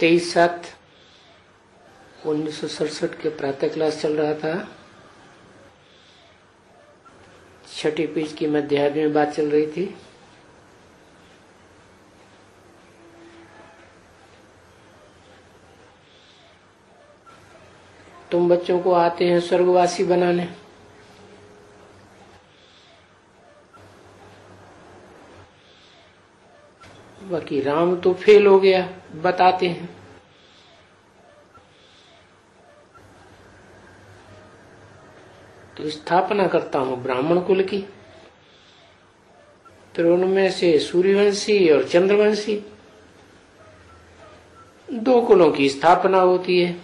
23/7/1967 के प्रातः क्लास चल रहा था। छठी पेज की मध्याह्न में बात चल रही थी। तुम बच्चों को आते हैं स्वर्गवासी बनाने। बाकी राम तो फेल हो गया, बताते हैं। तो स्थापना करता हूं ब्राह्मण कुल की। फिर उनमें से सूर्यवंशी और चंद्रवंशी, 2 कुलों की स्थापना होती है।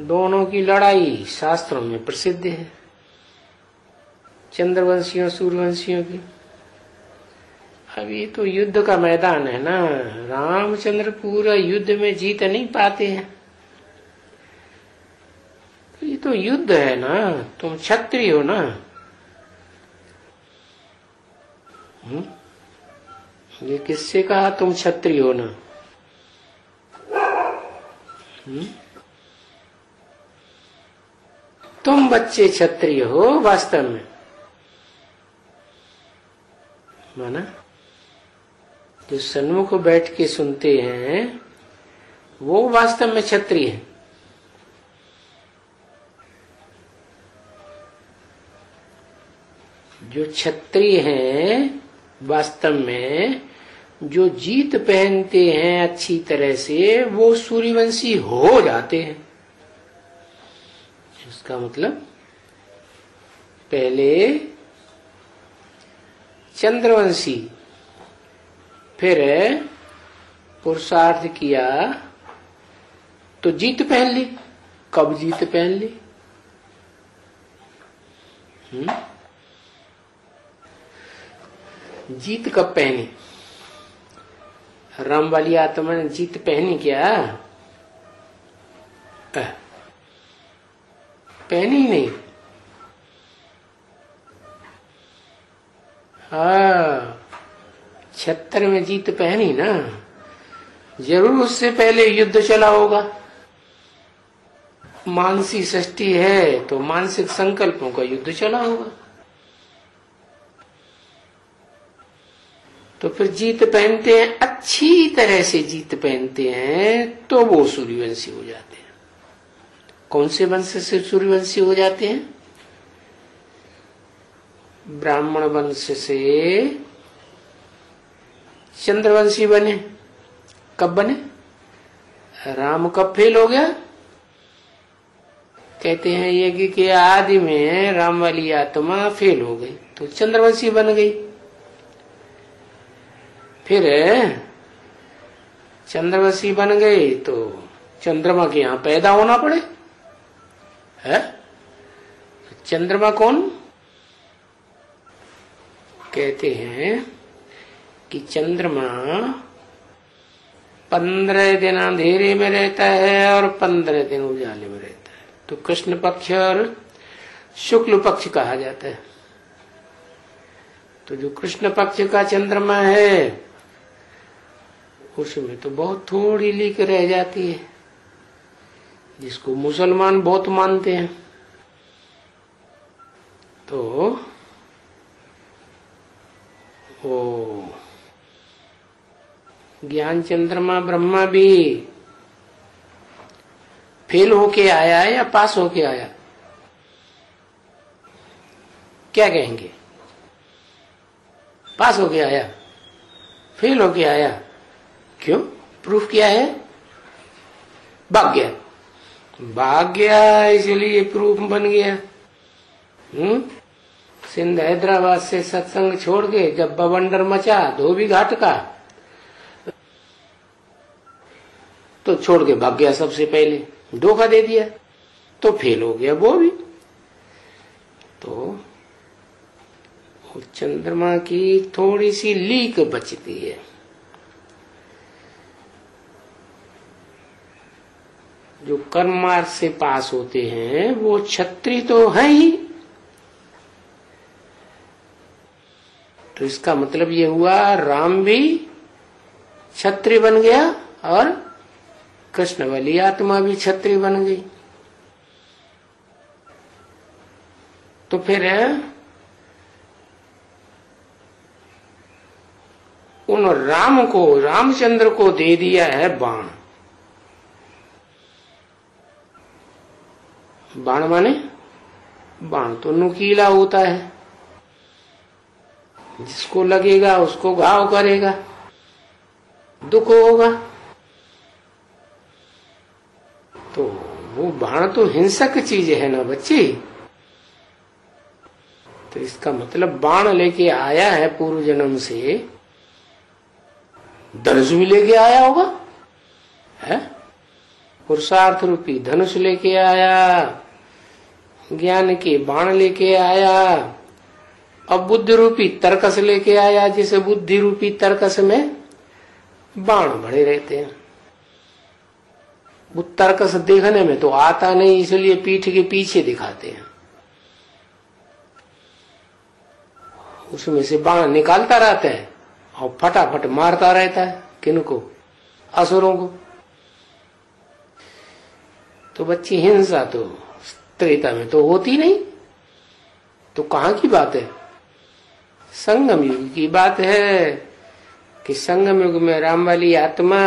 दोनों की लड़ाई शास्त्रों में प्रसिद्ध है, चंद्रवंशियों सूर्यवंशियों की। अब ये तो युद्ध का मैदान है ना, रामचंद्र पूरा युद्ध में जीत नहीं पाते हैं। तो ये तो युद्ध है ना, तुम क्षत्रिय हो ना। ये किससे कहा तुम क्षत्रिय हो ना? तुम बच्चे क्षत्रिय हो वास्तव में, माना? जो सन्मुख बैठ के सुनते हैं वो वास्तव में क्षत्रिय है। जो क्षत्रिय हैं वास्तव में, जो जीत पहनते हैं अच्छी तरह से, वो सूर्यवंशी हो जाते हैं। इसका मतलब पहले चंद्रवंशी, फिर पुरुषार्थ किया तो जीत पहन ली। कब जीत पहन ली? जीत कब पहनी? राम वाली आत्मा ने जीत पहनी क्या? पहनी ही नहीं। हाँ, 76 में जीत पहनी ना, जरूर उससे पहले युद्ध चला होगा। मानसी षष्ठी है तो मानसिक संकल्पों का युद्ध चला होगा। तो फिर जीत पहनते हैं, अच्छी तरह से जीत पहनते हैं तो वो सूर्यवंशी हो जाते हैं। कौन से वंश से सूर्यवंशी हो जाते हैं? ब्राह्मण वंश से चंद्रवंशी बने। कब बने? राम कब फेल हो गया? कहते हैं यज्ञ के आदि में राम वाली आत्मा फेल हो गई तो चंद्रवंशी बन गई। फिर चंद्रवंशी बन गई तो चंद्रमा के यहाँ पैदा होना पड़े है। चंद्रमा कौन? कहते हैं कि चंद्रमा 15 दिन अंधेरे में रहता है और 15 दिन उजाले में रहता है। तो कृष्ण पक्ष और शुक्ल पक्ष कहा जाता है। तो जो कृष्ण पक्ष का चंद्रमा है उसमें तो बहुत थोड़ी लीक रह जाती है, जिसको मुसलमान बहुत मानते हैं। तो वो ज्ञान चंद्रमा ब्रह्मा भी फेल होके आया है या पास होके आया? क्या कहेंगे? पास होके आया, फेल होके आया। क्यों? प्रूफ क्या है? भाग्य। भाग्य इसलिए प्रूफ बन गया। सिंध हैदराबाद से सत्संग छोड़ के जब बवंडर मचा धोबी घाट का, तो छोड़ के भाग गया। सबसे पहले धोखा दे दिया तो फेल हो गया वो भी। तो चंद्रमा की थोड़ी सी लीक बचती है। जो कर्म मार्ग से पास होते हैं वो क्षत्रिय तो है ही, तो इसका मतलब ये हुआ राम भी क्षत्रिय बन गया और कृष्ण वाली आत्मा भी क्षत्रिय बन गई। तो फिर उन राम को, रामचंद्र को दे दिया है बाण। बाण माने बाण तो नुकीला होता है, जिसको लगेगा उसको घाव करेगा, दुख होगा। तो वो बाण तो हिंसक चीज है ना बच्ची। तो इसका मतलब बाण लेके आया है पूर्व जन्म से, धनुष भी लेके आया होगा, है? पुरुषार्थ रूपी धनुष लेके आया, ज्ञान के बाण लेके आया, अब बुद्धि रूपी तर्कस लेके आया, जिसे बुद्धि रूपी तर्कस में बाण भरे रहते हैं। वो तर्कस देखने में तो आता नहीं, इसलिए पीठ के पीछे दिखाते हैं। उसमें से बाण निकालता रहता है और फटाफट मारता रहता है। किनको? असुरों को। तो बच्ची हिंसा तो त्रेता में तो होती नहीं, तो कहाँ की बात है? संगम युग की बात है कि संगम युग में राम वाली आत्मा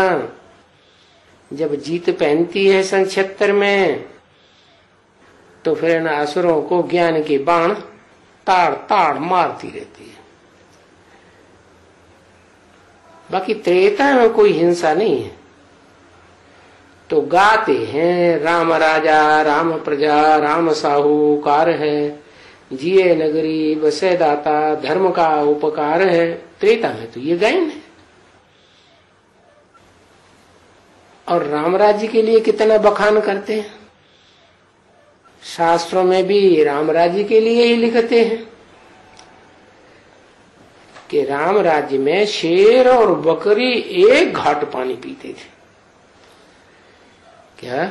जब जीत पहनती है सन 76 में, तो फिर न असुरों को ज्ञान के बाण ताड़ ताड़ मारती रहती है। बाकी त्रेता में कोई हिंसा नहीं है। तो गाते हैं राम राजा राम प्रजा राम साहूकार है, जिये नगरी बसे दाता धर्म का उपकार है। त्रेता में तो ये गायन है। और राम राज्य के लिए कितना बखान करते हैं। शास्त्रों में भी राम राज्य के लिए ही लिखते हैं कि राम राज्य में शेर और बकरी एक घाट पानी पीते थे। क्या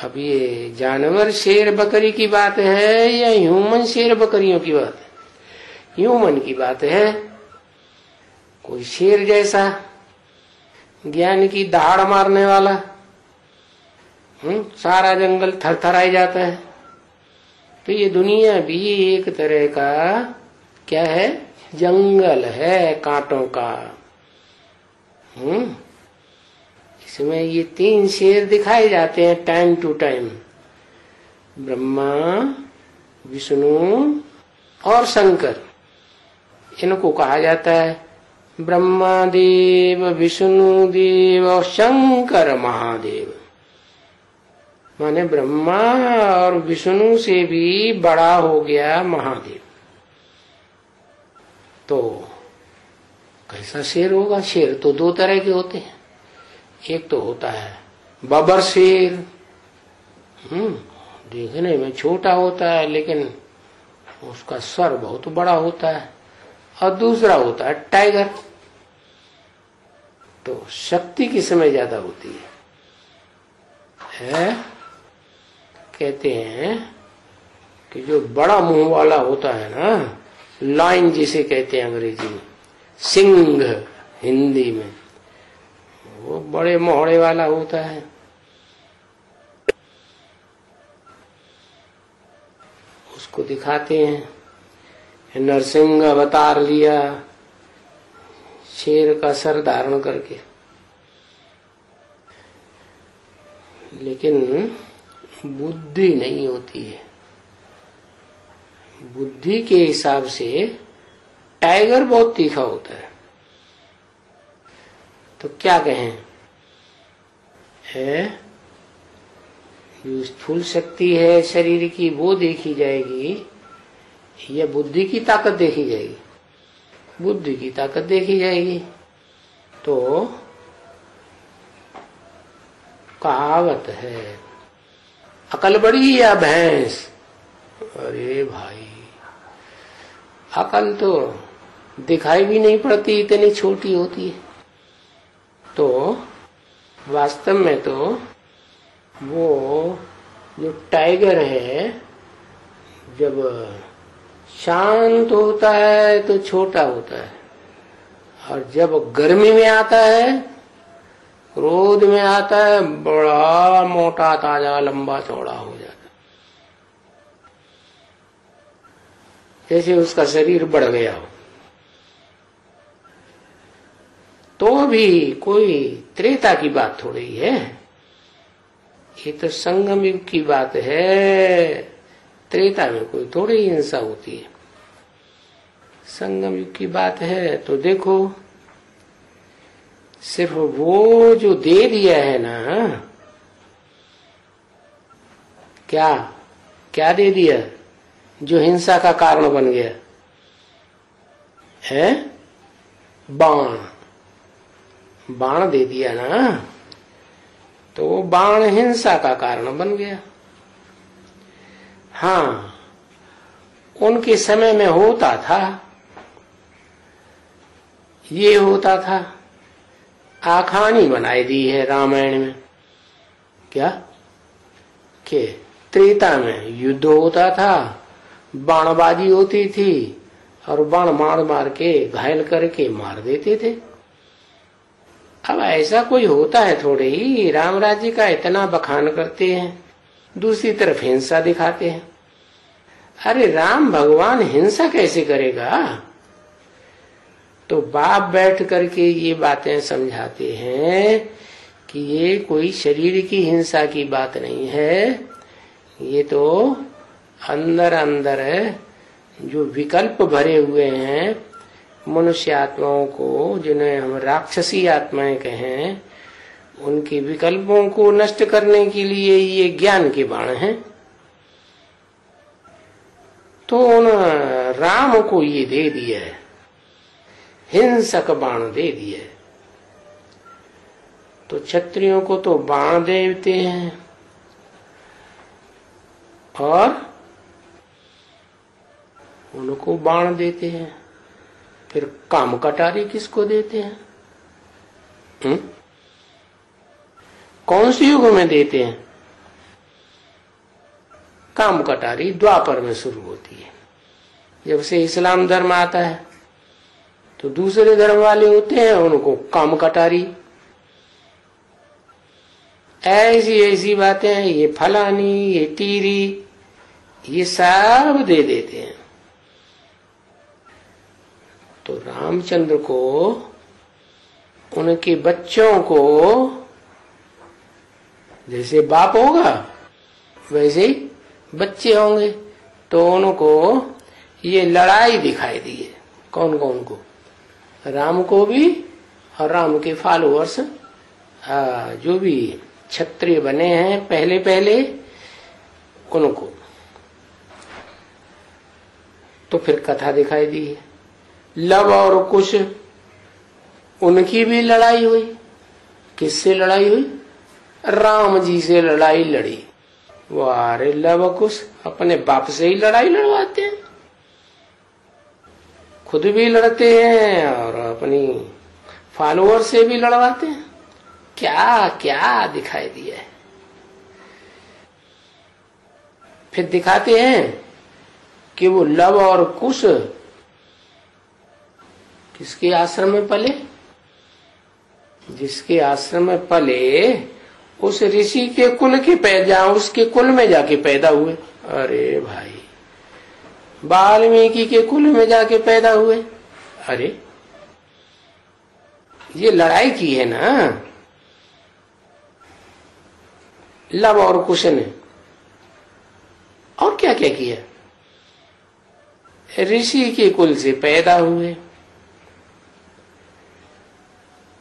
अब ये जानवर शेर बकरी की बात है या ह्यूमन शेर बकरियों की बात है? ह्यूमन की बात है। कोई शेर जैसा ज्ञान की दहाड़ मारने वाला, सारा जंगल थरथराई जाता है। तो ये दुनिया भी एक तरह का क्या है? जंगल है कांटों का। इसमें ये 3 शेर दिखाए जाते हैं time to time, Brahma Vishnu और शंकर। इनको कहा जाता है ब्रह्मा देव विष्णु देव और शंकर महादेव। माने ब्रह्मा और विष्णु से भी बड़ा हो गया महादेव। तो कैसा शेर होगा? शेर तो 2 तरह के होते हैं। एक तो होता है बबर शेर, देखने में छोटा होता है लेकिन उसका सर बहुत बड़ा होता है। और दूसरा होता है टाइगर। तो शक्ति किस में ज्यादा होती है? कहते हैं कि जो बड़ा मुंह वाला होता है ना, लाइन जिसे कहते हैं अंग्रेजी में, सिंह हिंदी में, वो बड़े मोहड़े वाला होता है। उसको दिखाते हैं नरसिंह अवतार लिया शेर का सर धारण करके। लेकिन बुद्धि नहीं होती है। बुद्धि के हिसाब से टाइगर बहुत तीखा होता है। तो क्या कहें, है जो स्थूल शक्ति है शरीर की वो देखी जाएगी या बुद्धि की ताकत देखी जाएगी? बुद्धि की ताकत देखी जाएगी। तो कहावत है अकल बड़ी या भैंस? अरे भाई, अकल तो दिखाई भी नहीं पड़ती, इतनी छोटी होती है। तो वास्तव में तो वो जो टाइगर है जब शांत होता है तो छोटा होता है, और जब गर्मी में आता है, क्रोध में आता है, बड़ा मोटा ताजा लंबा चौड़ा हो जाता है, जैसे उसका शरीर बढ़ गया हो। तो भी कोई त्रेता की बात थोड़ी है, ये तो संगम युग की बात है। त्रेता में कोई थोड़ी हिंसा होती है, संगम युग की बात है। तो देखो, सिर्फ वो जो दे दिया है ना, क्या क्या दे दिया जो हिंसा का कारण बन गया है? बाण, बाण दे दिया ना, तो वो बाण हिंसा का कारण बन गया। हाँ, उनके समय में होता था, ये होता था, आखानी बनाई दी है रामायण में। क्या के त्रेता में युद्ध होता था, बाणबाजी होती थी, और बाण मार मार के घायल करके मार देते थे। अब ऐसा कोई होता है थोड़े ही, राम राज्य का इतना बखान करते हैं, दूसरी तरफ हिंसा दिखाते हैं। अरे राम भगवान हिंसा कैसे करेगा? तो बाप बैठ करके ये बातें समझाते हैं कि ये कोई शरीर की हिंसा की बात नहीं है, ये तो अंदर अंदर जो विकल्प भरे हुए हैं मनुष्य आत्माओं को, जिन्हें हम राक्षसी आत्माएं कहें, उनके विकल्पों को नष्ट करने के लिए ये ज्ञान के बाण हैं। तो उन राम को ये दे दिया है, हिंसक बाण दे दिया है। तो क्षत्रियों को तो बाण देते हैं, और उनको बाण देते हैं, फिर काम कटारी किसको देते हैं? कौन से युग में देते हैं? काम कटारी द्वापर में शुरू होती है। जब से इस्लाम धर्म आता है तो दूसरे धर्म वाले होते हैं, उनको काम कटारी, ऐसी ऐसी बातें, ये फलानी, ये तीरी, ये सब दे देते हैं। तो रामचंद्र को, उनके बच्चों को, जैसे बाप होगा वैसे ही बच्चे होंगे, तो उनको ये लड़ाई दिखाई दी है। कौन कौन को? राम को भी, और राम के फॉलोअर्स जो भी क्षत्रिय बने हैं पहले पहले, उनको। तो फिर कथा दिखाई दी है, लव और कुश, उनकी भी लड़ाई हुई। किससे लड़ाई हुई? राम जी से लड़ाई लड़ी। वो अरे लव कुश अपने बाप से ही लड़ाई लड़वाते हैं, खुद भी लड़ते हैं और अपनी फॉलोअर से भी लड़वाते हैं। क्या क्या दिखाई दिया है। फिर दिखाते हैं कि वो लव और कुश किसके आश्रम में पले? जिसके आश्रम में पले, उस ऋषि के कुल के पैदा, उसके कुल में जाके पैदा हुए। अरे भाई, वाल्मीकि के कुल में जाके पैदा हुए। अरे ये लड़ाई की है ना लव और कुश ने। और क्या क्या किया? ऋषि के कुल से पैदा हुए,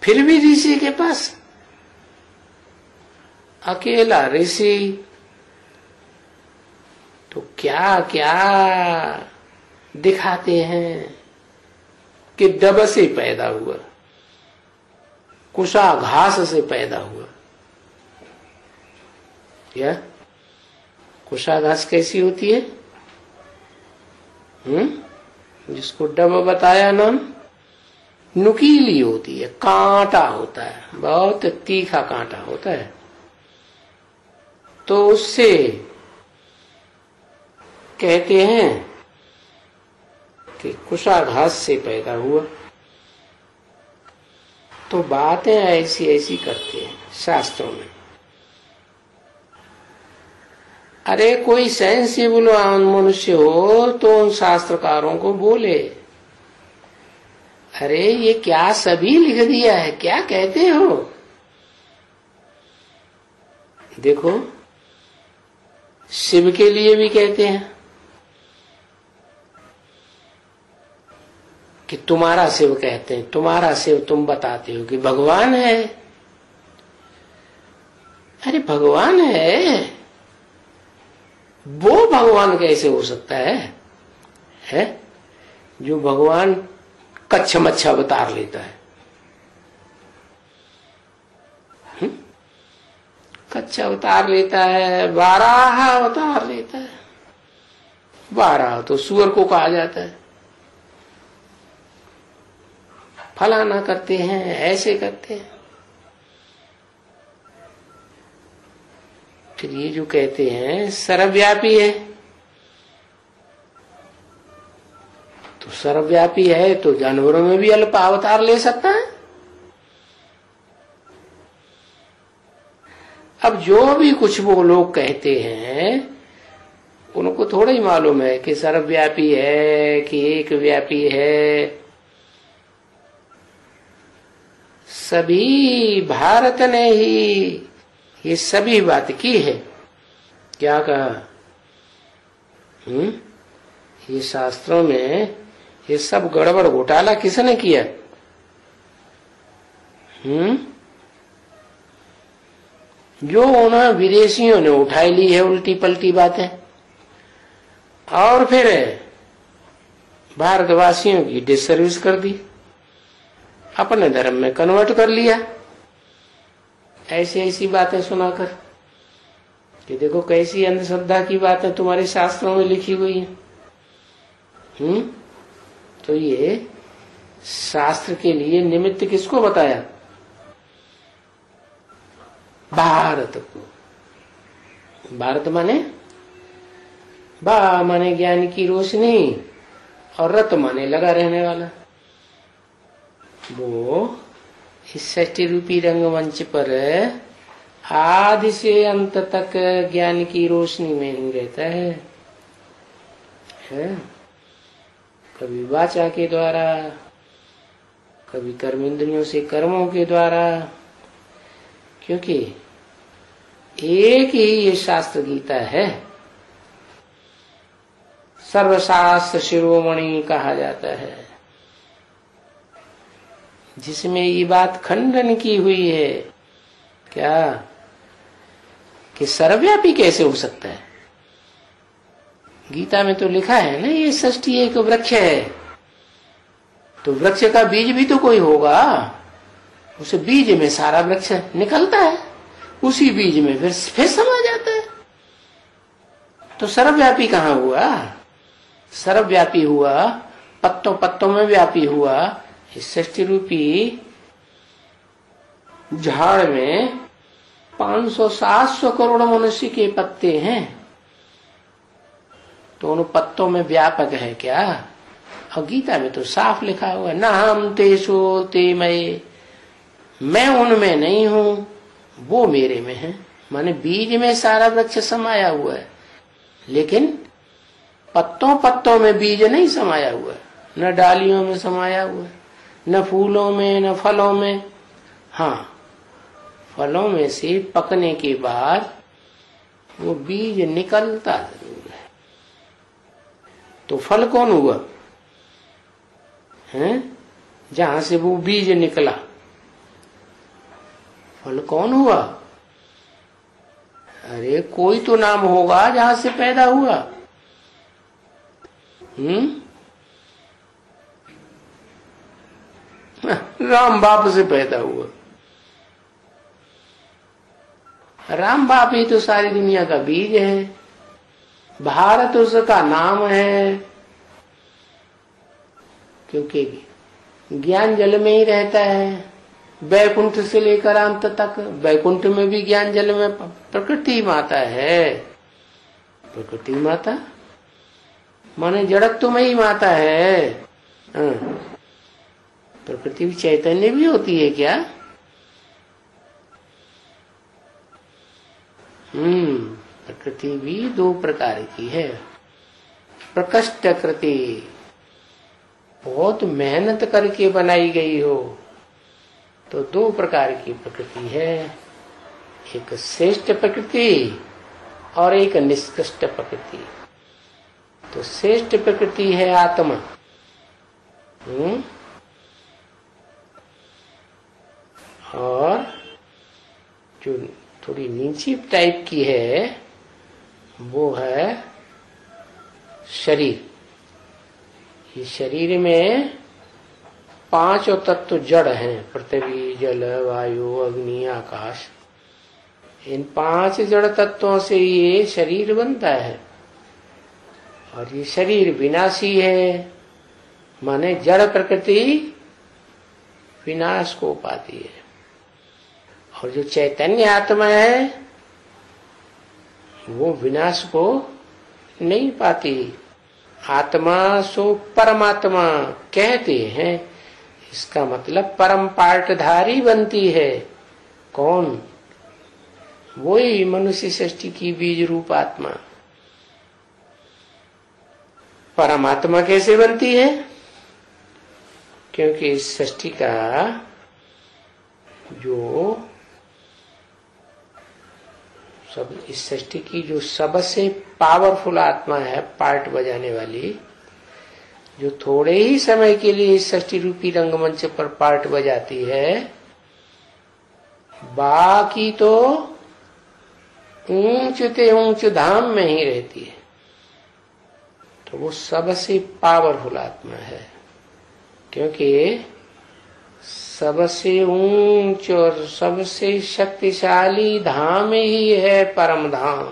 फिर भी ऋषि के पास अकेला ऋषि, तो क्या क्या दिखाते हैं कि दब से पैदा हुआ, कुशा घास से पैदा हुआ। क्या कुशा घास कैसी होती है? जिसको डब बताया नाम, नुकीली होती है, कांटा होता है, बहुत तीखा कांटा होता है। तो उससे कहते हैं कि कुशाघात से पैदा हुआ। तो बातें ऐसी ऐसी करते हैं शास्त्रों में। अरे कोई सेंसिबल मनुष्य हो तो उन शास्त्रकारों को बोले, अरे ये क्या सभी लिख दिया है, क्या कहते हो? देखो शिव के लिए भी कहते हैं कि तुम्हारा शिव, कहते हैं तुम्हारा शिव तुम बताते हो कि भगवान है। अरे भगवान है, वो भगवान कैसे हो सकता है? जो भगवान कच्छ मच्छ अवतार लेता है। कच्छ अवतार लेता है, बारह अवतार लेता है। 12 तो सूअर को कहा जाता है। फलाना करते हैं, ऐसे करते हैं। फिर ये जो कहते हैं सर्वव्यापी है, तो सर्वव्यापी है तो जानवरों में भी अल्प अवतार ले सकता है। अब जो भी कुछ वो लोग कहते हैं उनको थोड़ा ही मालूम है कि सर्वव्यापी है कि एक व्यापी है। सभी भारत ने ही ये सभी बात की है। क्या कहा? ये शास्त्रों में ये सब गड़बड़ घोटाला किसने किया? जो उन्हें विदेशियों ने उठाई ली है उल्टी पलटी बातें, और फिर भारतवासियों की डिसर्विस कर दी, अपने धर्म में कन्वर्ट कर लिया। ऐसी ऐसी बातें सुनाकर कि देखो कैसी अंधश्रद्धा की बातें तुम्हारे शास्त्रों में लिखी हुई है। तो ये शास्त्र के लिए निमित्त किसको बताया? भारत को। भारत माने बा माने ज्ञान की रोशनी और रत माने लगा रहने वाला। वो इस सृष्टि रूपी रंगमंच पर आदि से अंत तक ज्ञान की रोशनी में ही रहता है? कभी वाचा के द्वारा, कभी कर्मेंद्रियों से कर्मों के द्वारा, क्योंकि एक ही ये शास्त्र गीता है। सर्वशास्त्र शिरोमणि कहा जाता है, जिसमें ये बात खंडन की हुई है। क्या? कि सर्वव्यापी कैसे हो सकता है? गीता में तो लिखा है ना, ये सृष्टि एक वृक्ष है, तो वृक्ष का बीज भी तो कोई होगा। उस बीज में सारा वृक्ष निकलता है, उसी बीज में फिर समा जाता है। तो सर्वव्यापी कहाँ हुआ? सर्वव्यापी हुआ पत्तों पत्तों में व्यापी हुआ। इस सृष्टि रूपी झाड़ में 500-700 करोड़ मनुष्य के पत्ते हैं, तो उन पत्तों में व्यापक है क्या? और गीता में तो साफ लिखा हुआ, न हम तेषु ते मये, मैं उनमें नहीं हूं, वो मेरे में है। माने बीज में सारा वृक्ष समाया हुआ है, लेकिन पत्तों पत्तों में बीज नहीं समाया हुआ है, न डालियों में समाया हुआ है, न फूलों में, न फलों में। हाँ, फलों में से पकने के बाद वो बीज निकलता जरूर है। तो फल कौन हुआ? जहां से वो बीज निकला, फल कौन हुआ? अरे कोई तो नाम होगा जहां से पैदा हुआ। राम बाप से पैदा हुआ। राम बाप ही तो सारी दुनिया का बीज है। भारत उसका नाम है, क्योंकि ज्ञान जल में ही रहता है, वैकुंठ से लेकर अंत तक। वैकुंठ में भी ज्ञान जल में प्रकृति माता है। प्रकृति माता माने जड़त्व में ही माता है। प्रकृति भी चैतन्य भी होती है क्या? प्रकृति भी दो प्रकार की है। प्रकृष्ट कृति, बहुत मेहनत करके बनाई गई हो तो दो प्रकार की प्रकृति है, एक श्रेष्ठ प्रकृति और एक निष्कृष्ट प्रकृति। तो श्रेष्ठ प्रकृति है आत्मा, और जो थोड़ी नीची टाइप की है वो है शरीर। ये शरीर में पांचों तत्व जड़ हैं, पृथ्वी, जल, वायु, अग्नि, आकाश। इन पांच जड़ तत्वों से ये शरीर बनता है, और ये शरीर विनाशी है, माने जड़ प्रकृति विनाश को पाती है। और जो चैतन्य आत्मा है वो विनाश को नहीं पाती। आत्मा सो परमात्मा कहते हैं, इसका मतलब परम पार्टधारी बनती है। कौन? वही मनुष्य सृष्टि की बीज रूप आत्मा। परमात्मा कैसे बनती है? क्योंकि इस सृष्टि का जो सब, इस सृष्टि की जो सबसे पावरफुल आत्मा है, पार्ट बजाने वाली, जो थोड़े ही समय के लिए इस सृष्टि रूपी रंगमंच पर पार्ट बजाती है, बाकी तो ऊंचते ऊंच धाम में ही रहती है। तो वो सबसे पावरफुल आत्मा है, क्योंकि सबसे ऊंच और सबसे शक्तिशाली धाम ही है परम धाम।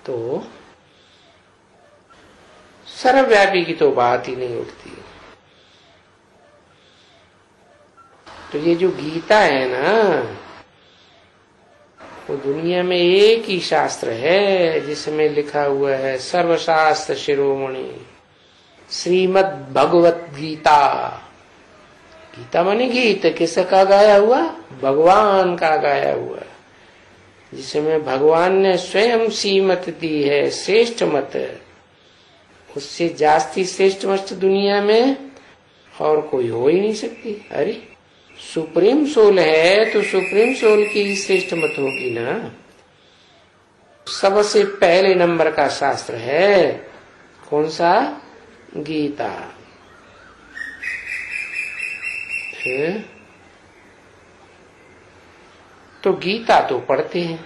तो सर्वव्यापी की तो बात ही नहीं उठती। तो ये जो गीता है ना, वो दुनिया में एक ही शास्त्र है जिसमें लिखा हुआ है सर्वशास्त्र शिरोमणि श्रीमद् भगवत गीता। गीता माने गीत, किसका गाया हुआ? भगवान का गाया हुआ, जिसमें भगवान ने स्वयं सी मत दी है, श्रेष्ठ मत। उससे जास्ती श्रेष्ठ मत दुनिया में और कोई हो ही नहीं सकती। अरे सुप्रीम सोल है तो सुप्रीम सोल की श्रेष्ठ मत होगी ना। सबसे पहले नंबर का शास्त्र है कौन सा? गीता है। तो गीता तो पढ़ते हैं।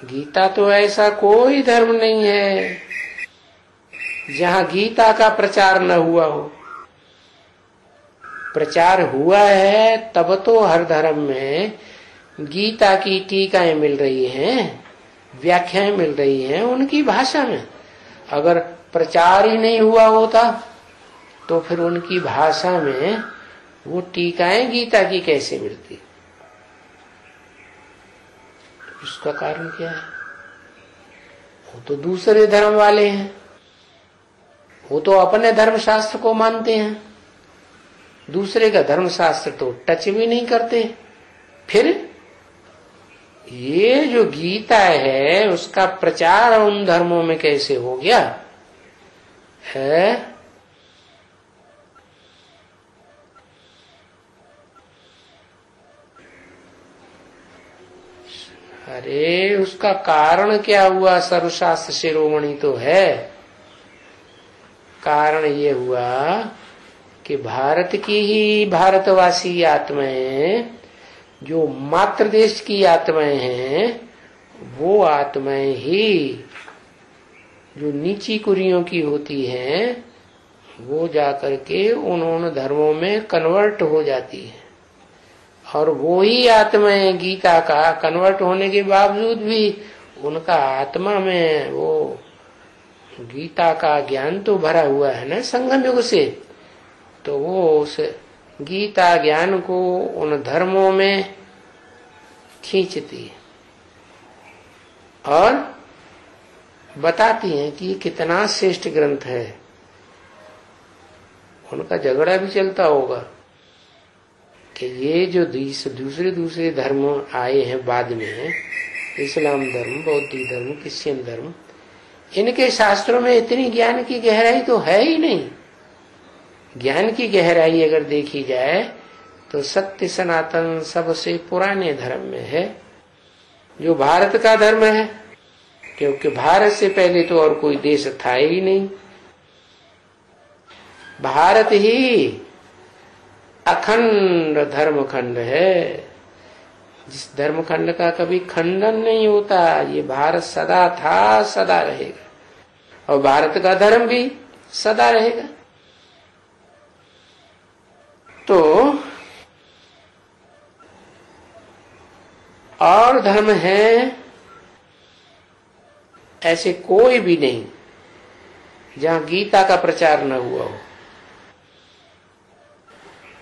गीता तो ऐसा कोई धर्म नहीं है जहां गीता का प्रचार न हुआ हो। प्रचार हुआ है तब तो हर धर्म में गीता की टीकाएं मिल रही हैं, व्याख्याएं मिल रही हैं उनकी भाषा में। अगर प्रचार ही नहीं हुआ होता तो फिर उनकी भाषा में वो टीकाएं गीता की कैसे मिलती? उसका कारण क्या है? वो तो दूसरे धर्म वाले हैं, वो तो अपने धर्म शास्त्र को मानते हैं, दूसरे का धर्म शास्त्र तो टच भी नहीं करते। फिर ये जो गीता है उसका प्रचार उन धर्मों में कैसे हो गया है? अरे उसका कारण क्या हुआ? सर्वशास्त्र शिरोमणि तो है। कारण ये हुआ कि भारत की ही भारतवासी आत्माएं, जो मातृ देश की आत्माएं हैं, वो आत्माएं ही जो नीची कुरियों की होती हैं, वो जाकर के उन धर्मों में कन्वर्ट हो जाती है। और वो ही आत्माएं गीता का कन्वर्ट होने के बावजूद भी उनका आत्मा में वो गीता का ज्ञान तो भरा हुआ है ना संगम युग से, तो वो उस गीता ज्ञान को उन धर्मों में खींचती है। और बताती हैं कि ये कितना श्रेष्ठ ग्रंथ है। उनका झगड़ा भी चलता होगा कि ये जो दूसरे धर्म आए हैं बाद में, इस्लाम धर्म, बौद्ध धर्म, क्रिश्चियन धर्म, इनके शास्त्रों में इतनी ज्ञान की गहराई तो है ही नहीं। ज्ञान की गहराई अगर देखी जाए तो सत्य सनातन सबसे पुराने धर्म में है, जो भारत का धर्म है, क्योंकि भारत से पहले तो और कोई देश था ही नहीं। भारत ही अखंड धर्म खंड है, जिस धर्म खंड का कभी खंडन नहीं होता। ये भारत सदा था, सदा रहेगा, और भारत का धर्म भी सदा रहेगा। तो और धर्म है ऐसे कोई भी नहीं जहां गीता का प्रचार न हुआ हो।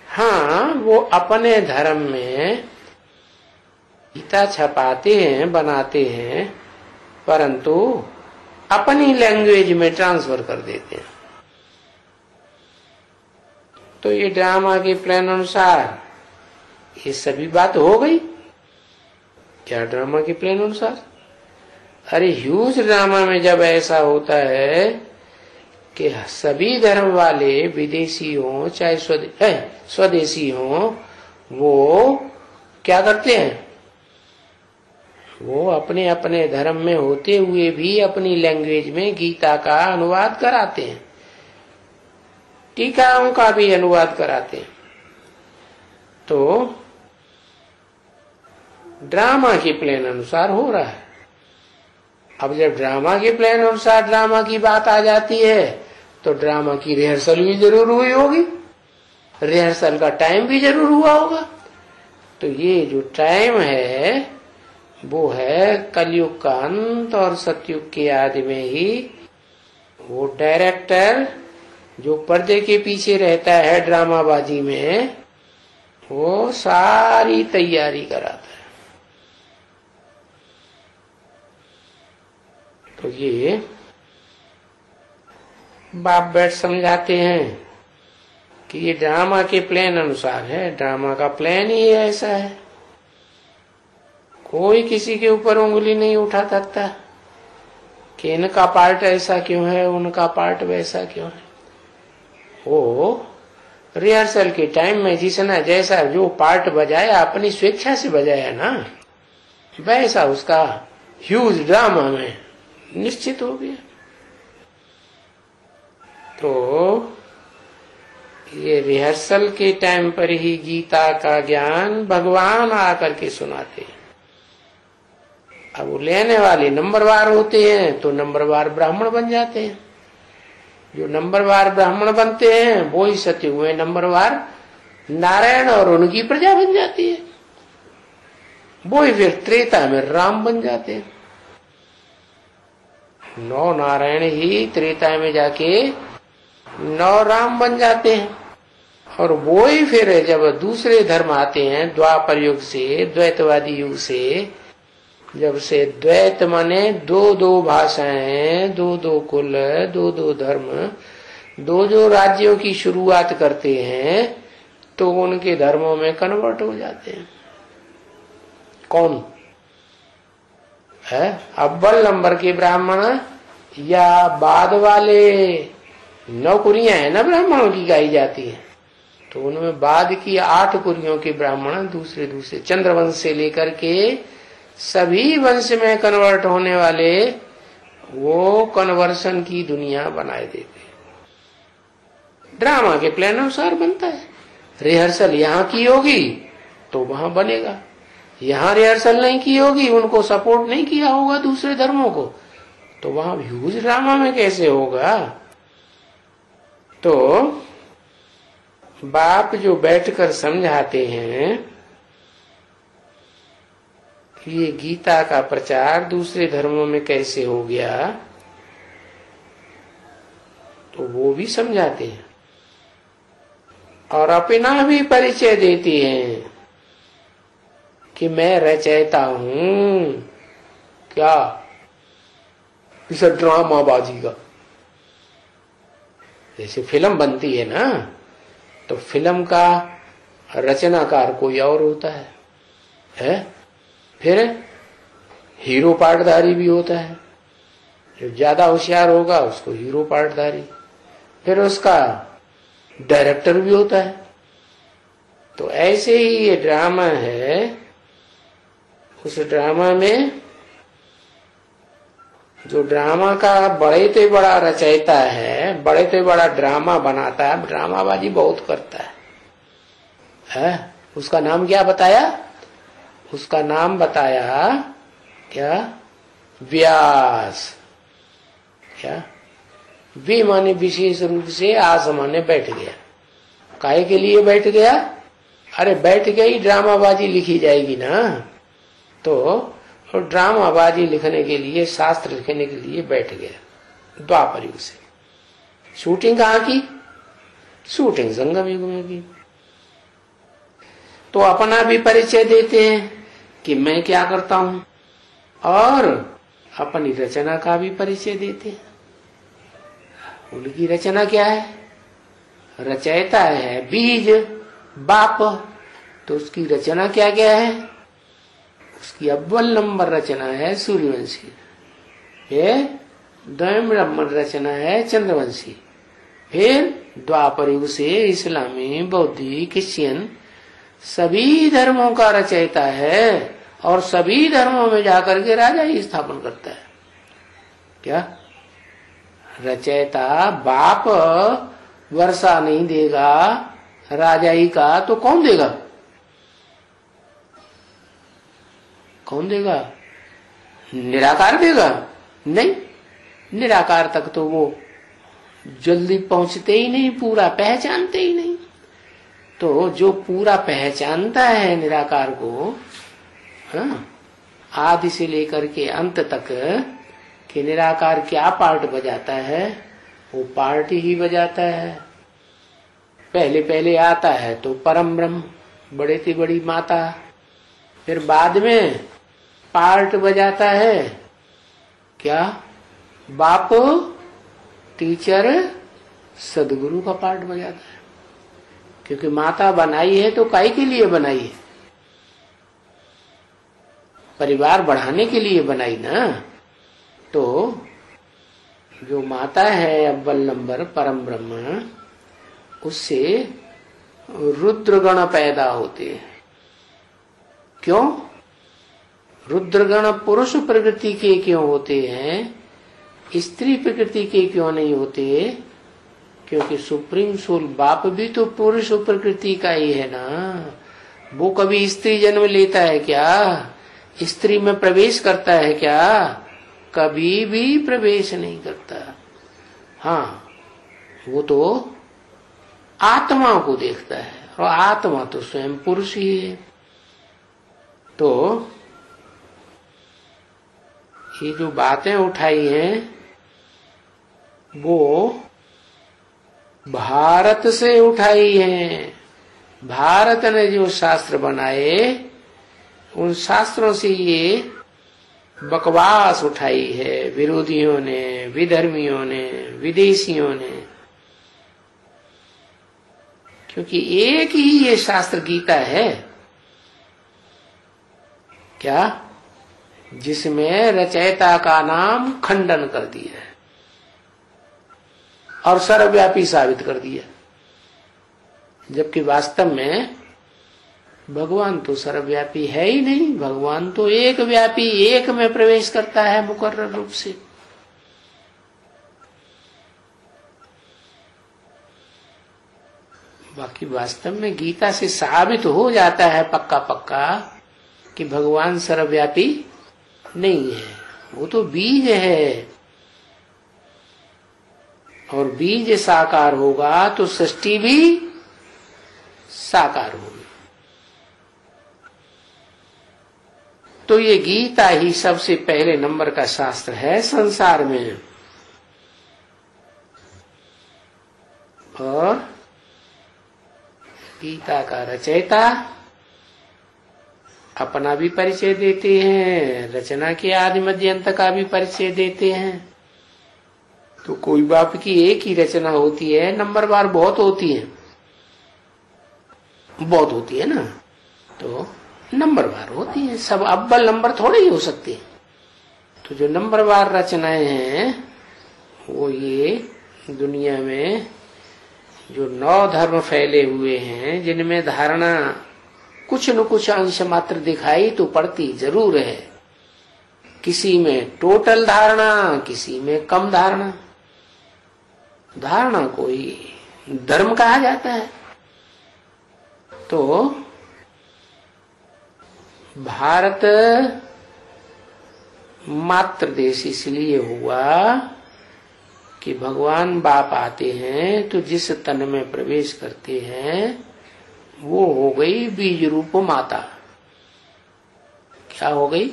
हाँ, वो अपने धर्म में गीता छपाते हैं, बनाते हैं, परंतु अपनी लैंग्वेज में ट्रांसफर कर देते हैं। तो ये ड्रामा के प्लान अनुसार ये सभी बात हो गई। क्या ड्रामा के प्लान अनुसार? अरे ह्यूज ड्रामा में जब ऐसा होता है कि सभी धर्म वाले, विदेशी हो चाहे स्वदेशी हो, वो क्या करते हैं? वो अपने अपने धर्म में होते हुए भी अपनी लैंग्वेज में गीता का अनुवाद कराते हैं, टीकाओं का भी अनुवाद कराते हैं। तो ड्रामा के प्लान अनुसार हो रहा है। अब जब ड्रामा के प्लान अनुसार ड्रामा की बात आ जाती है तो ड्रामा की रिहर्सल भी जरूर हुई होगी, रिहर्सल का टाइम भी जरूर हुआ होगा। तो ये जो टाइम है वो है कलयुग का अंत और सतयुग के आदि में ही वो डायरेक्टर जो पर्दे के पीछे रहता है ड्रामाबाजी में, वो सारी तैयारी कराता है। तो ये बाप बैठ समझाते हैं कि ये ड्रामा के प्लान अनुसार है, ड्रामा का प्लान ही ऐसा है। कोई किसी के ऊपर उंगली नहीं उठा सकता कि इनका पार्ट ऐसा क्यों है, उनका पार्ट वैसा क्यों है। वो रिहर्सल के टाइम में जिसने जैसा जो पार्ट बजाया, अपनी स्वेच्छा से बजाया ना, वैसा उसका ह्यूज ड्रामा में निश्चित हो गया। तो ये रिहर्सल के टाइम पर ही गीता का ज्ञान भगवान आकर के सुनाते हैं। अब वो लेने वाले नंबरवार होते हैं तो नंबरवार ब्राह्मण बन जाते हैं। जो नंबरवार ब्राह्मण बनते हैं वो ही सतयुग में नंबरवार नारायण और उनकी प्रजा बन जाती है। वो ही फिर त्रेता में राम बन जाते हैं। 9 नारायण ही त्रेता में जाके 9 राम बन जाते हैं। और वो ही फिर जब दूसरे धर्म आते हैं द्वापर युग से, द्वैतवादी युग से, जब से द्वैत माने 2-2 भाषाएं, 2-2 कुल, 2-2 धर्म, 2-2 राज्यों की शुरुआत करते हैं, तो उनके धर्मों में कन्वर्ट हो जाते हैं। कौन है? अव्वल नंबर के ब्राह्मण या बाद वाले 9 कुरियां है ना ब्राह्मणों की गाई जाती है, तो उनमें बाद की 8 कुरियों के ब्राह्मण दूसरे चंद्रवंश से लेकर के सभी वंश में कन्वर्ट होने वाले, वो कन्वर्सन की दुनिया बनाए देते। ड्रामा के प्लान अनुसार बनता है। रिहर्सल यहाँ की होगी तो वहां बनेगा, यहाँ रिहर्सल नहीं की होगी, उनको सपोर्ट नहीं किया होगा दूसरे धर्मों को, तो वहां ह्यूज ड्रामा में कैसे होगा। तो बाप जो बैठकर समझाते हैं कि ये गीता का प्रचार दूसरे धर्मों में कैसे हो गया, तो वो भी समझाते हैं और अपना भी परिचय देते हैं कि मैं रचयिता हूं। क्या इस ड्रामाबाजी का। जैसे फिल्म बनती है ना, तो फिल्म का रचनाकार कोई और होता है? फिर हीरो पार्टधारी भी होता है, जो ज्यादा होशियार होगा उसको हीरो पार्टधारी, फिर उसका डायरेक्टर भी होता है। तो ऐसे ही ये ड्रामा है, उस ड्रामा में जो ड्रामा का बड़े से बड़ा रचयिता है, बड़े से बड़ा ड्रामा बनाता है, ड्रामाबाजी बहुत करता है? उसका नाम क्या बताया? उसका नाम बताया क्या? व्यास। क्या? वे माने विशेष रूप से, आस माने बैठ गया। काहे के लिए बैठ गया? अरे बैठ गई, ड्रामाबाजी लिखी जाएगी ना, तो ड्रामाबाजी लिखने के लिए, शास्त्र लिखने के लिए बैठ गया द्वापर युग से। शूटिंग कहाँ की? शूटिंग संगम युग में की। तो अपना भी परिचय देते हैं कि मैं क्या करता हूं, और अपनी रचना का भी परिचय देते हैं। उनकी रचना क्या है? रचयिता है बीज, बाप, तो उसकी रचना क्या क्या है? उसकी अव्वल नंबर रचना है सूर्यवंशी, द्वयम नंबर रचना है चंद्रवंशी, फिर द्वापर युग से इस्लामी, बौद्धिक, क्रिश्चियन सभी धर्मों का रचयिता है, और सभी धर्मों में जाकर के राजा ही स्थापन करता है। क्या? रचयिता बाप वर्षा नहीं देगा राजाई का, तो कौन देगा? कौन देगा? निराकार देगा? नहीं, निराकार तक तो वो जल्दी पहुंचते ही नहीं, पूरा पहचानते ही नहीं। तो जो पूरा पहचानता है निराकार को, हाँ, आदि से लेकर के अंत तक कि निराकार क्या पार्ट बजाता है, वो पार्ट ही बजाता है। पहले पहले आता है तो परम ब्रह्म, बड़े से बड़ी माता, फिर बाद में पार्ट बजाता है क्या? बाप, टीचर, सदगुरु का पार्ट बजाता है। क्योंकि माता बनाई है तो काहे के लिए बनाई है? परिवार बढ़ाने के लिए बनाई ना। तो जो माता है अव्वल नंबर परम ब्रह्म, उससे रुद्रगण पैदा होते हैं। क्यों? रुद्रगण पुरुष प्रकृति के क्यों होते हैं, स्त्री प्रकृति के क्यों नहीं होते? क्योंकि सुप्रीम सोल बाप भी तो पुरुष प्रकृति का ही है ना। वो कभी स्त्री जन्म लेता है क्या? स्त्री में प्रवेश करता है क्या? कभी भी प्रवेश नहीं करता। हाँ, वो तो आत्मा को देखता है, और आत्मा तो स्वयं पुरुष ही है। तो ये जो बातें उठाई हैं वो भारत से उठाई हैं। भारत ने जो शास्त्र बनाए, उन शास्त्रों से ये बकवास उठाई है विरोधियों ने, विधर्मियों ने, विदेशियों ने। क्योंकि एक ही ये शास्त्र गीता है क्या, जिसमें रचयिता का नाम खंडन कर दिया है और सर्वव्यापी साबित कर दिया। जबकि वास्तव में भगवान तो सर्वव्यापी है ही नहीं। भगवान तो एक व्यापी, एक में प्रवेश करता है मुकर्रर रूप से। बाकी वास्तव में गीता से साबित हो जाता है पक्का पक्का कि भगवान सर्वव्यापी नहीं है, वो तो बीज है। और बीज साकार होगा तो सृष्टि भी साकार होगी। तो ये गीता ही सबसे पहले नंबर का शास्त्र है संसार में। और गीता का रचयिता अपना भी परिचय देते हैं, रचना के आदि मध्य अंत का भी परिचय देते हैं। तो कोई बाप की एक ही रचना होती है, नंबरवार बहुत होती है, बहुत होती है ना, तो नंबरवार होती है सब, अव्वल नंबर थोड़े ही हो सकते हैं। तो जो नंबरवार रचनाएं हैं वो ये दुनिया में जो 9 धर्म फैले हुए हैं, जिनमें धारणा कुछ न कुछ अंश मात्र दिखाई तो पड़ती जरूर है, किसी में टोटल धारणा, किसी में कम धारणा। धारणा को ही धर्म कहा जाता है। तो भारत मात्र देश इसलिए हुआ कि भगवान बाप आते हैं तो जिस तन में प्रवेश करते हैं वो हो गई बीज रूप माता। क्या हो गई?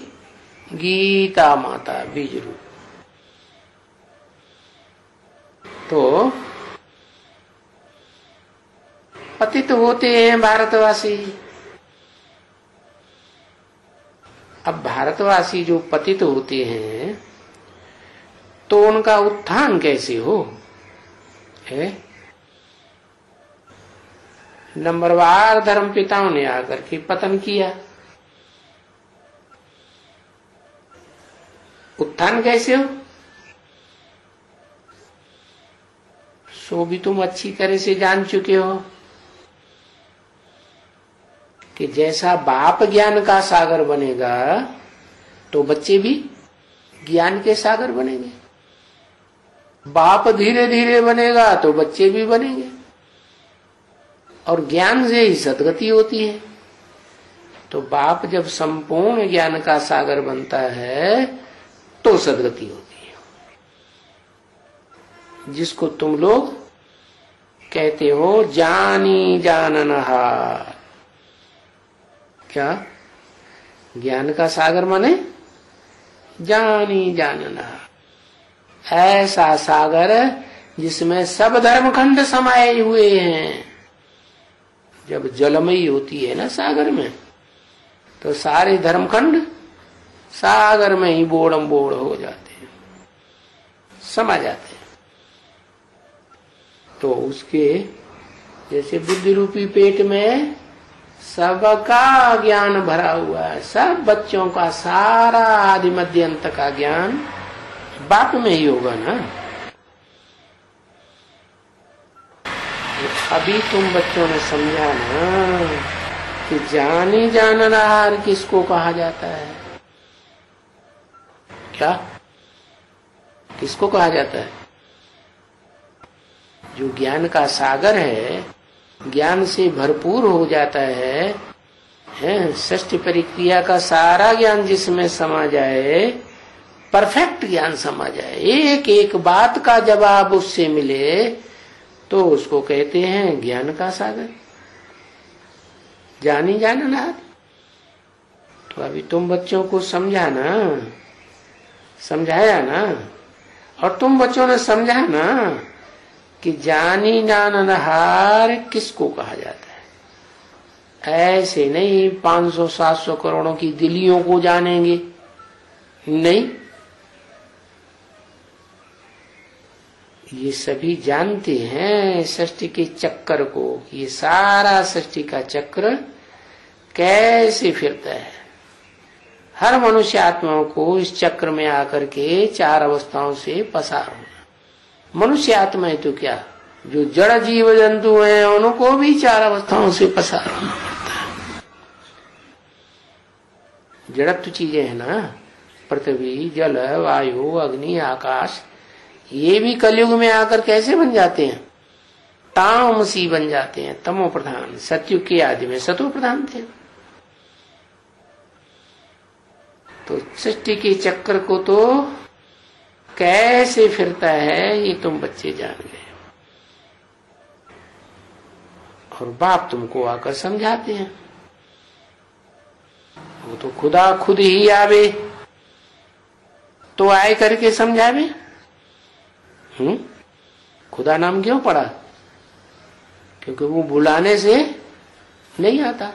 गीता माता, बीज रूप। तो पतित होते हैं भारतवासी। अब भारतवासी जो पतित होते हैं तो उनका उत्थान कैसे हो? है नंबरवार धर्म पिताओं ने आकर के पतन किया। उत्थान कैसे हो? सो भी तुम अच्छी तरह से जान चुके हो कि जैसा बाप ज्ञान का सागर बनेगा तो बच्चे भी ज्ञान के सागर बनेंगे। बाप धीरे धीरे बनेगा तो बच्चे भी बनेंगे। और ज्ञान से ही सद्गति होती है। तो बाप जब संपूर्ण ज्ञान का सागर बनता है तो सद्गति होती है। जिसको तुम लोग कहते हो जानी जाननहार। क्या? ज्ञान का सागर माने जानी जाननहार, ऐसा सागर जिसमें सब धर्मखंड समाये हुए हैं। जब जलमयी होती है ना सागर में, तो सारे धर्मखंड सागर में ही बोड़म बोड़ हो जाते हैं, समा जाते हैं। तो उसके जैसे बुद्धि रूपी पेट में सबका ज्ञान भरा हुआ है, सब बच्चों का सारा आदि मध्य अंत का ज्ञान बाप में ही होगा ना। अभी तुम बच्चों ने समझा ना कि जानी जाननहार किसको कहा जाता है? क्या किसको कहा जाता है? जो ज्ञान का सागर है, ज्ञान से भरपूर हो जाता है, षष्ठ परिक्रिया का सारा ज्ञान जिसमें समा जाए, परफेक्ट ज्ञान समा जाए, एक एक बात का जवाब उससे मिले, तो उसको कहते हैं ज्ञान का सागर, जानी जाननहार। तो अभी तुम बच्चों को समझा ना, समझाया ना, और तुम बच्चों ने समझा ना कि जानी जाननहार किसको कहा जाता है। ऐसे नहीं 500-700 करोड़ों की दिलियों को जानेंगे, नहीं, ये सभी जानते हैं सृष्टि के चक्कर को। ये सारा सृष्टि का चक्र कैसे फिरता है। हर मनुष्य आत्माओं को इस चक्र में आकर के 4 अवस्थाओं से पसार होना। मनुष्य आत्मा है तो क्या, जो जड़ जीव जंतु हैं उनको भी 4 अवस्थाओं से पसार होना पड़ता है। जड़त्व चीजें है ना, पृथ्वी, जल, वायु, अग्नि, आकाश, ये भी कलयुग में आकर कैसे बन जाते हैं? तामसी बन जाते हैं, तमो प्रधान। सतयुग के आदि में सतो प्रधान थे। तो सृष्टि के चक्र को तो कैसे फिरता है ये तुम बच्चे जान गए, और बाप तुमको आकर समझाते हैं। वो तो खुदा खुद ही आवे तो आए करके समझावे। खुदा नाम क्यों पड़ा? क्योंकि वो बुलाने से नहीं आता।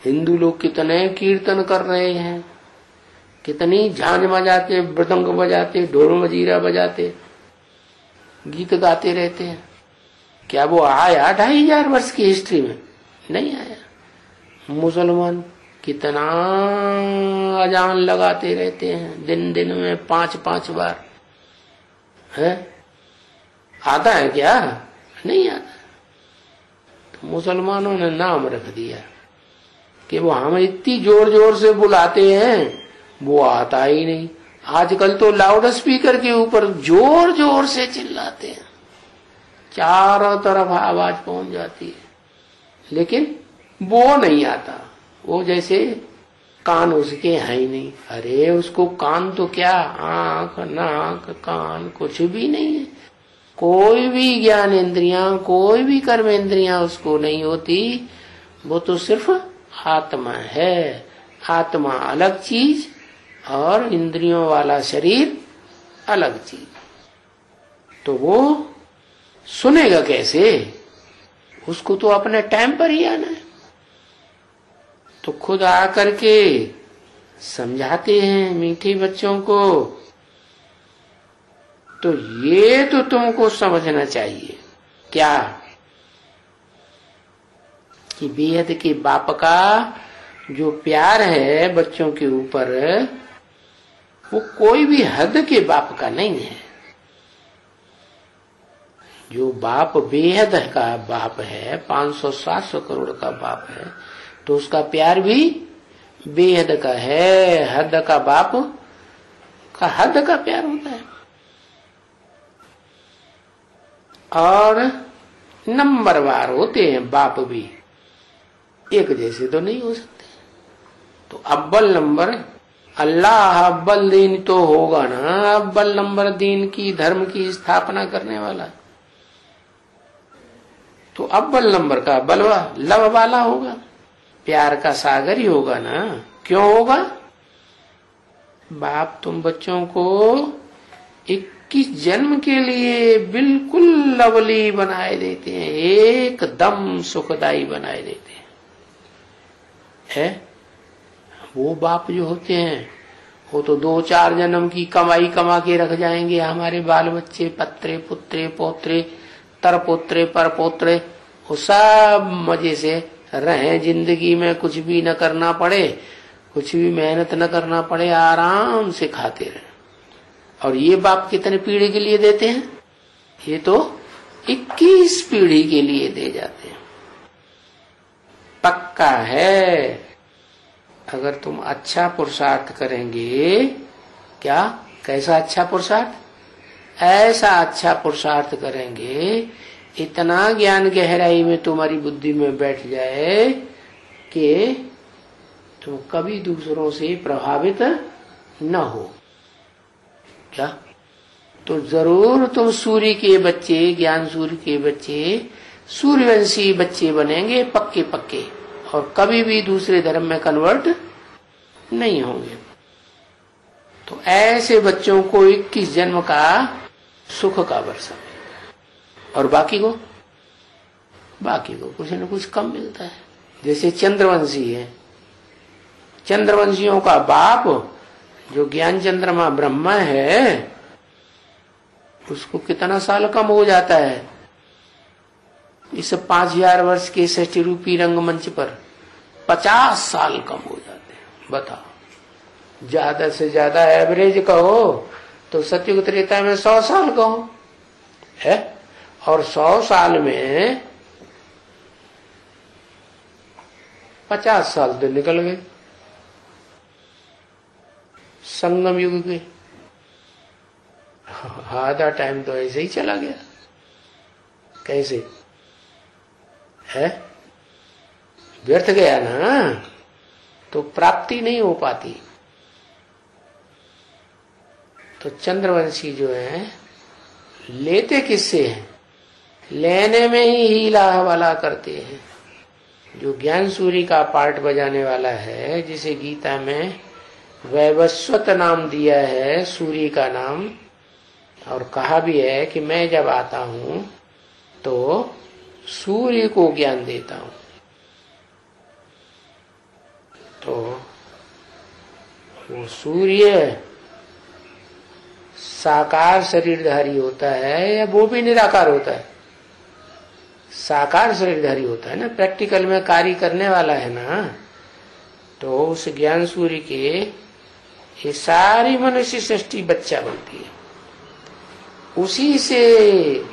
हिंदू लोग कितने कीर्तन कर रहे हैं, कितनी झांझ बजाते, मृदंग बजाते, ढोल मजीरा बजाते, गीत गाते रहते हैं। क्या वो आया 2500 वर्ष की हिस्ट्री में? नहीं आया। मुसलमान कितना अजान लगाते रहते हैं, दिन दिन में 5-5 बार। है आता है क्या? नहीं आता। तो मुसलमानों ने नाम रख दिया कि वो हम इतनी जोर जोर से बुलाते हैं, वो आता ही नहीं। आजकल तो लाउड स्पीकर के ऊपर जोर जोर से चिल्लाते हैं, चारों तरफ आवाज पहुंच जाती है, लेकिन वो नहीं आता। वो जैसे कान उसके है ही नहीं। अरे उसको कान तो क्या, आंख नाक कान कुछ भी नहीं है। कोई भी ज्ञान इंद्रियां, कोई भी कर्म इंद्रियां उसको नहीं होती। वो तो सिर्फ आत्मा है। आत्मा अलग चीज और इंद्रियों वाला शरीर अलग चीज। तो वो सुनेगा कैसे? उसको तो अपने टाइम पर ही आना है। तो खुद आकर के समझाते हैं मीठे बच्चों को। तो ये तो तुमको समझना चाहिए क्या कि बेहद के बाप का जो प्यार है बच्चों के ऊपर, वो कोई भी हद के बाप का नहीं है। जो बाप बेहद का बाप है, 500-700 करोड़ का बाप है, तो उसका प्यार भी बेहद का है। हद का बाप का हद का प्यार होता है। और नंबरवार होते हैं बाप भी, एक जैसे तो नहीं हो सकते। तो अव्वल नंबर अल्लाह अव्वल दीन तो होगा ना। अव्वल नंबर दीन की धर्म की स्थापना करने वाला, तो अव्वल नंबर का बलवा लव वाला होगा, प्यार का सागर ही होगा ना। क्यों होगा? बाप तुम बच्चों को 21 जन्म के लिए बिल्कुल लवली बनाए देते हैं, एकदम सुखदाई बनाए देते हैं। है वो बाप जो होते हैं, वो तो 2-4 जन्म की कमाई कमा के रख जाएंगे। हमारे बाल बच्चे पत्रे पुत्रे पोत्रे तरपोत्रे परपोत्रे, वो सब मजे से रहे, जिंदगी में कुछ भी न करना पड़े, कुछ भी मेहनत न करना पड़े, आराम से खाते रहे। और ये बाप कितने पीढ़ी के लिए देते हैं? ये तो 21 पीढ़ी के लिए दे जाते हैं। पक्का है अगर तुम अच्छा पुरुषार्थ करेंगे। क्या? कैसा अच्छा पुरुषार्थ? ऐसा अच्छा पुरुषार्थ करेंगे, इतना ज्ञान गहराई में तुम्हारी बुद्धि में बैठ जाए कि तुम कभी दूसरों से प्रभावित न हो। क्या? तो जरूर तुम सूर्य के बच्चे, ज्ञान सूर्य के बच्चे, सूर्यवंशी बच्चे बनेंगे पक्के पक्के, और कभी भी दूसरे धर्म में कन्वर्ट नहीं होंगे। तो ऐसे बच्चों को 21 जन्म का सुख का वर्षा मिलता है, और बाकी को कुछ न कुछ कम मिलता है। जैसे चंद्रवंशी है, चंद्रवंशियों का बाप जो ज्ञान चंद्रमा ब्रह्मा है, उसको कितना साल कम हो जाता है इस 5000 वर्ष के षष्ठी रूपी रंगमंच पर? 50 साल कम हो जाते हैं। बताओ, ज्यादा से ज्यादा एवरेज कहो तो सतयुग त्रेता में 100 साल कहो है, और 100 साल में 50 साल तो निकल गए संगम युग के। आधा टाइम तो ऐसे ही चला गया। कैसे है? व्यर्थ गया ना, तो प्राप्ति नहीं हो पाती। तो चंद्रवंशी जो है लेते किससे हैं? लेने में ही हीला हवाला करते हैं। जो ज्ञान सूर्य का पार्ट बजाने वाला है, जिसे गीता में वैवस्वत नाम दिया है, सूर्य का नाम, और कहा भी है कि मैं जब आता हूं तो सूर्य को ज्ञान देता हूं। तो वो सूर्य साकार शरीरधारी होता है या वो भी निराकार होता है? साकार शरीरधारी होता है ना, प्रैक्टिकल में कार्य करने वाला है ना। तो उस ज्ञान सूर्य के ये सारी मनुष्य सृष्टि बच्चा बनती है, उसी से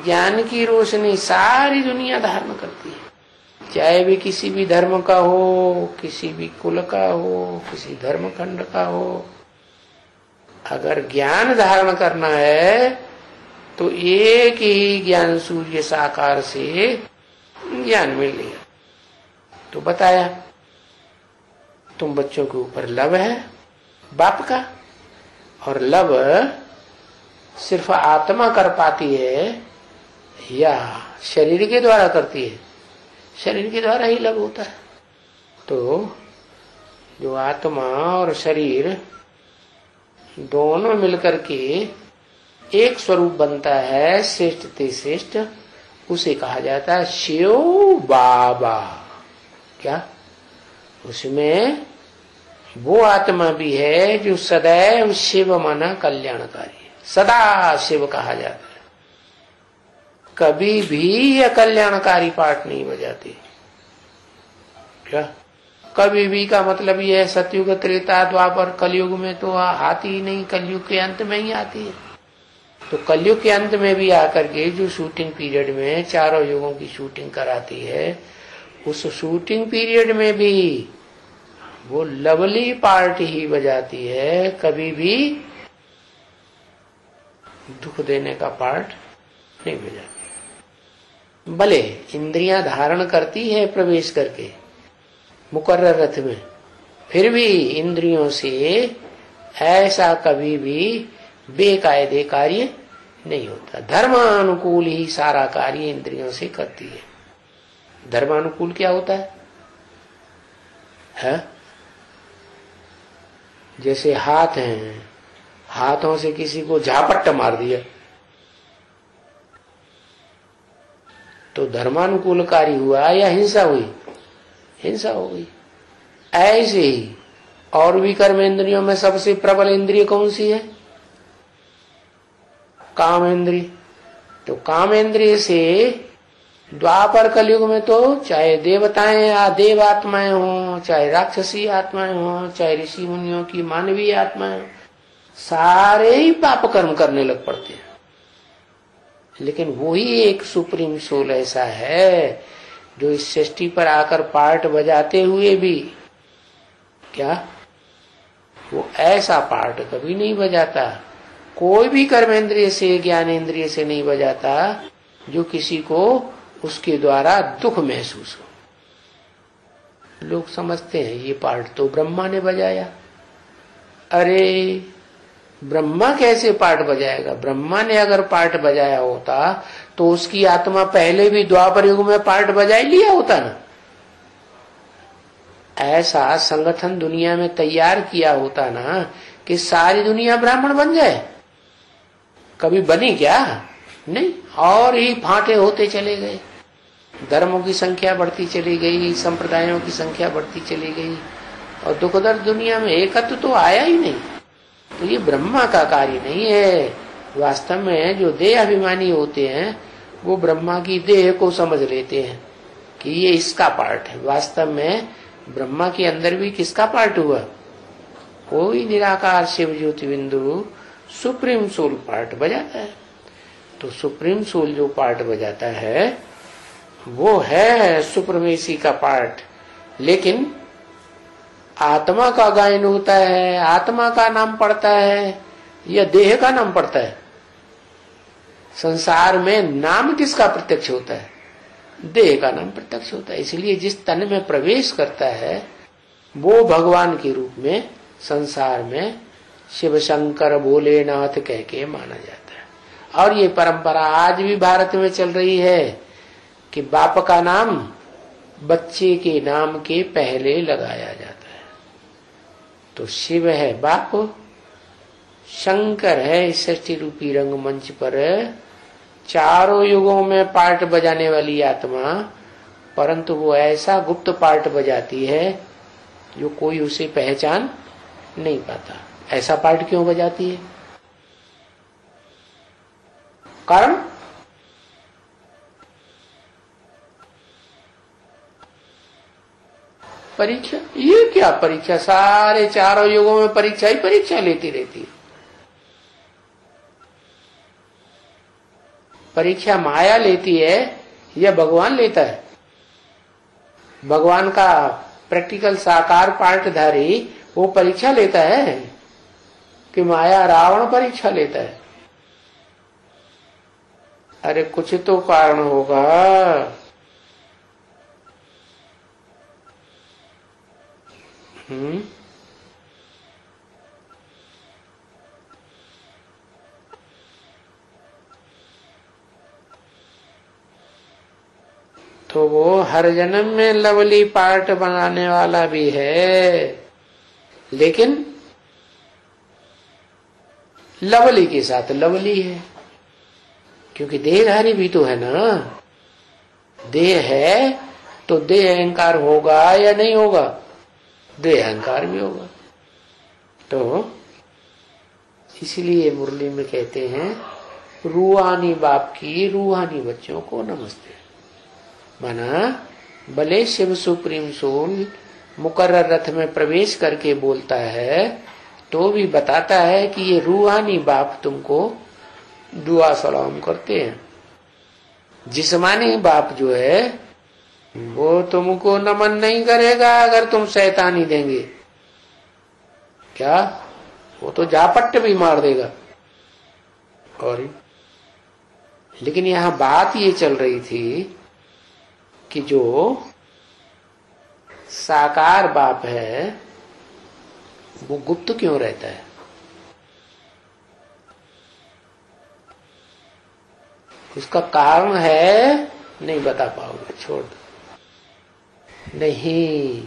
ज्ञान की रोशनी सारी दुनिया धारण करती है। चाहे भी किसी भी धर्म का हो, किसी भी कुल का हो, किसी धर्म खंड का हो, अगर ज्ञान धारण करना है तो एक ही ज्ञान सूर्य साकार से ज्ञान मिल लिया। तो बताया तुम बच्चों के ऊपर लव है बाप का, और लव सिर्फ आत्मा कर पाती है या शरीर के द्वारा करती है? शरीर के द्वारा ही लव होता है। तो जो आत्मा और शरीर दोनों मिलकर के एक स्वरूप बनता है, श्रेष्ठ ते श्रेष्ठ, उसे कहा जाता है शिव बाबा। क्या उसमें वो आत्मा भी है जो सदैव शिव माना कल्याणकारी है, सदा शिव कहा जाता है, कभी भी अकल्याणकारी पाठ नहीं बजाती। क्या कभी भी का मतलब ये है सतयुग त्रेता द्वापर कलयुग में तो आती ही नहीं, कलयुग के अंत में ही आती है। तो कलयुग के अंत में भी आकर के जो शूटिंग पीरियड में चारों युगों की शूटिंग कराती है, उस शूटिंग पीरियड में भी वो लवली पार्ट ही बजाती है, कभी भी दुख देने का पार्ट नहीं बजाती। भले इंद्रियां धारण करती है प्रवेश करके मुकर्रर रथ में, फिर भी इंद्रियों से ऐसा कभी भी बेकायदे कार्य नहीं होता। धर्मानुकूल ही सारा कार्य इंद्रियों से करती है। धर्मानुकूल क्या होता है? जैसे हाथ हैं, हाथों से किसी को झापट्ट मार दिया तो धर्मानुकूल कार्य हुआ या हिंसा हुई? हिंसा हो गई। ऐसे ही और भी कर्म इंद्रियों में सबसे प्रबल इंद्रिय कौन सी है? काम इंद्रिय। तो काम इंद्रिय से द्वापर कलयुग में तो चाहे देवताएं या देव आत्माएं हो, चाहे राक्षसी आत्माएं हो, चाहे ऋषि मुनियों की मानवीय आत्माएं, सारे ही पाप कर्म करने लग पड़ते हैं। लेकिन वही एक सुप्रीम सोल ऐसा है जो इस सृष्टि पर आकर पार्ट बजाते हुए भी क्या वो ऐसा पार्ट कभी नहीं बजाता, कोई भी कर्मेंद्रिय से ज्ञानेन्द्रिय से नहीं बजाता जो किसी को उसके द्वारा दुख महसूस हो। लोग समझते हैं ये पार्ट तो ब्रह्मा ने बजाया। अरे ब्रह्मा कैसे पार्ट बजाएगा? ब्रह्मा ने अगर पार्ट बजाया होता तो उसकी आत्मा पहले भी द्वापर युग में पार्ट बजा लिया होता ना। ऐसा संगठन दुनिया में तैयार किया होता ना कि सारी दुनिया ब्राह्मण बन जाए। कभी बनी क्या? नहीं, और ही फांटे होते चले गए, धर्मों की संख्या बढ़ती चली गई, संप्रदायों की संख्या बढ़ती चली गई, और दुख दर्द दुनिया में एकत्व तो आया ही नहीं। तो ये ब्रह्मा का कार्य नहीं है। वास्तव में जो देह अभिमानी होते हैं वो ब्रह्मा की देह को समझ लेते हैं कि ये इसका पार्ट है। वास्तव में ब्रह्मा के अंदर भी किसका पार्ट हुआ? कोई निराकार शिव ज्योति बिंदु सुप्रीम सोल पार्ट बजाता है। तो सुप्रीम सोल जो पार्ट बजाता है वो है सुप्रमेसी का पार्ट। लेकिन आत्मा का गायन होता है, आत्मा का नाम पड़ता है या देह का नाम पड़ता है? संसार में नाम किसका प्रत्यक्ष होता है? देह का नाम प्रत्यक्ष होता है। इसलिए जिस तन में प्रवेश करता है वो भगवान के रूप में संसार में शिव शंकर भोलेनाथ कह के माना जाता है। और ये परंपरा आज भी भारत में चल रही है कि बाप का नाम बच्चे के नाम के पहले लगाया जाता है। तो शिव है बाप, शंकर है सृष्टि रूपी रंगमंच पर चारों युगों में पार्ट बजाने वाली आत्मा, परंतु वो ऐसा गुप्त पार्ट बजाती है जो कोई उसे पहचान नहीं पाता। ऐसा पार्ट क्यों बजाती है? कारण परीक्षा। ये क्या परीक्षा? सारे चारों युगों में परीक्षा ही परीक्षा लेती रहती है। परीक्षा माया लेती है या भगवान लेता है? भगवान का प्रैक्टिकल साकार पार्टधारी वो परीक्षा लेता है कि माया रावण परीक्षा लेता है? अरे कुछ तो कारण होगा। तो वो हर जन्म में लवली पार्ट बनाने वाला भी है, लेकिन लवली के साथ लवली है, क्योंकि देहधारी भी तो है ना। देह है तो देह अहंकार होगा या नहीं होगा? देह अहंकार भी होगा। तो इसलिए मुरली में कहते हैं रूहानी बाप की रूहानी बच्चों को नमस्ते। माना भले शिव सुप्रीम सोल मुकर्रर रथ में प्रवेश करके बोलता है तो भी बताता है कि ये रूहानी बाप तुमको दुआ सलाम करते हैं। जिस्मानी बाप जो है वो तुमको नमन नहीं करेगा अगर तुम शैतानी देंगे। क्या? वो तो झापट भी मार देगा। और लेकिन यहां बात ये चल रही थी कि जो साकार बाप है वो गुप्त क्यों रहता है? उसका कारण है नहीं बता पाओगे, छोड़ दो। नहीं,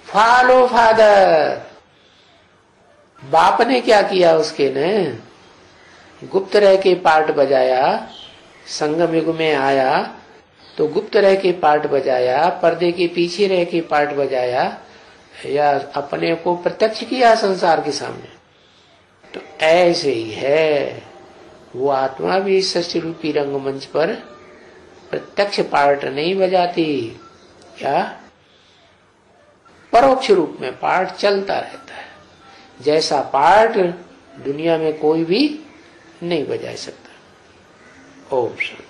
फॉलो फादर। बाप ने क्या किया? उसके ने गुप्त रह के पार्ट बजाया, संगम युग में आया तो गुप्त रह के पार्ट बजाया, पर्दे के पीछे रह के पार्ट बजाया, या अपने को प्रत्यक्ष किया संसार के सामने। तो ऐसे ही है वो आत्मा भी सृष्टि रूपी रंगमंच पर प्रत्यक्ष पार्ट नहीं बजाती, क्या परोक्ष रूप में पार्ट चलता रहता है। जैसा पार्ट दुनिया में कोई भी नहीं बजा सकता। ओम शांति।